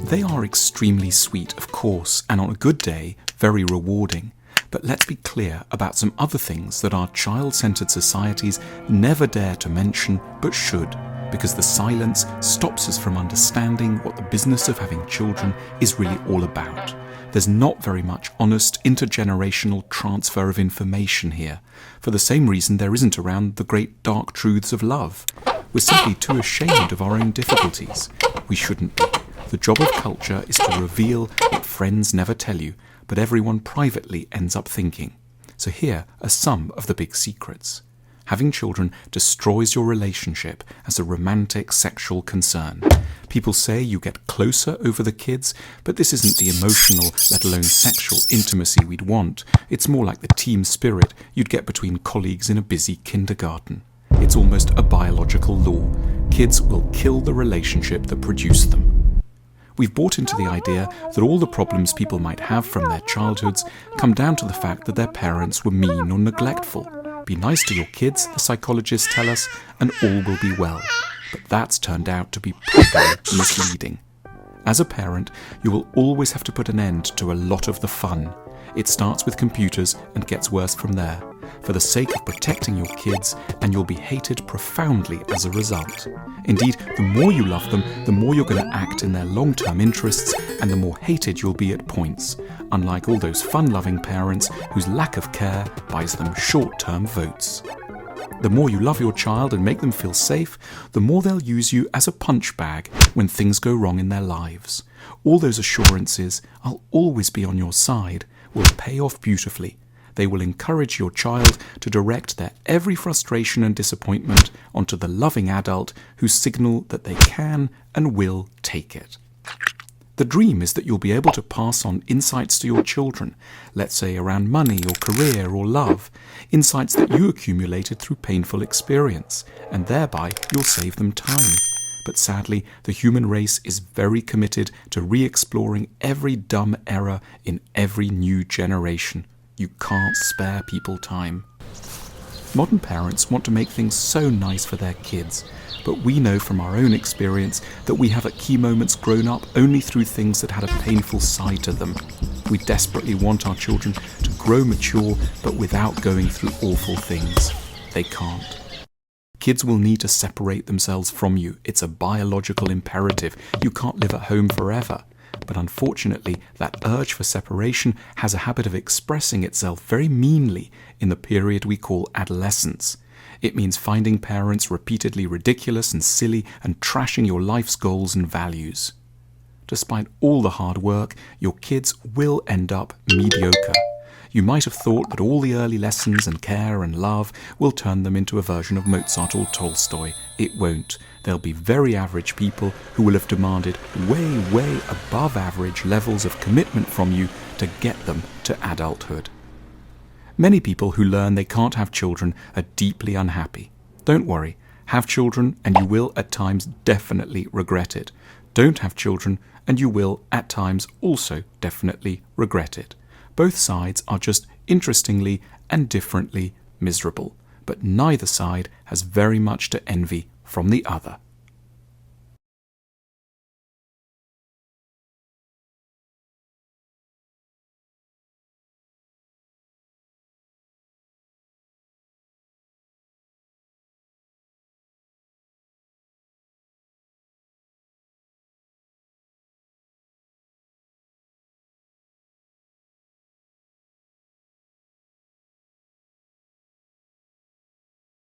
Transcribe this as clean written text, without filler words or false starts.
They are extremely sweet, of course, and on a good day, very rewarding. But let's be clear about some other things that our child-centered societies never dare to mention, but should, because the silence stops us from understanding what the business of having children is really all about. There's not very much honest intergenerational transfer of information here, for the same reason there isn't around the great dark truths of love. We're simply too ashamed of our own difficulties. We shouldn't be. The job of culture is to reveal what friends never tell you, but everyone privately ends up thinking. So here are some of the big secrets. Having children destroys your relationship as a romantic sexual concern. People say you get closer over the kids, but this isn't the emotional, let alone sexual intimacy we'd want. It's more like the team spirit you'd get between colleagues in a busy kindergarten. It's almost a biological law. Kids will kill the relationship that produced them. We've bought into the idea that all the problems people might have from their childhoods come down to the fact that their parents were mean or neglectful. Be nice to your kids, the psychologists tell us, and all will be well. But that's turned out to be properly misleading. As a parent, you will always have to put an end to a lot of the fun. It starts with computers and gets worse from there, for the sake of protecting your kids, and you'll be hated profoundly as a result. Indeed, the more you love them, the more you're going to act in their long-term interests, and the more hated you'll be at points, unlike all those fun-loving parents whose lack of care buys them short-term votes. The more you love your child and make them feel safe, the more they'll use you as a punch bag when things go wrong in their lives. All those assurances, "I'll always be on your side," will pay off beautifully. They will encourage your child to direct their every frustration and disappointment onto the loving adult who signal that they can and will take it. The dream is that you'll be able to pass on insights to your children, let's say around money or career or love, insights that you accumulated through painful experience, and thereby you'll save them time. But sadly, the human race is very committed to re-exploring every dumb error in every new generation. You can't spare people time. Modern parents want to make things so nice for their kids, but we know from our own experience that we have at key moments grown up only through things that had a painful side to them. We desperately want our children to grow mature, but without going through awful things. They can't. Kids will need to separate themselves from you. It's a biological imperative. You can't live at home forever. But unfortunately, that urge for separation has a habit of expressing itself very meanly in the period we call adolescence. It means finding parents repeatedly ridiculous and silly and trashing your life's goals and values. Despite all the hard work, your kids will end up mediocre. You might have thought that all the early lessons and care and love will turn them into a version of Mozart or Tolstoy. It won't. They'll be very average people who will have demanded way above average levels of commitment from you to get them to adulthood. Many people who learn they can't have children are deeply unhappy. Don't worry. Have children and you will at times definitely regret it. Don't have children and you will at times also definitely regret it. Both sides are just interestingly and differently miserable, but neither side has very much to envy from the other.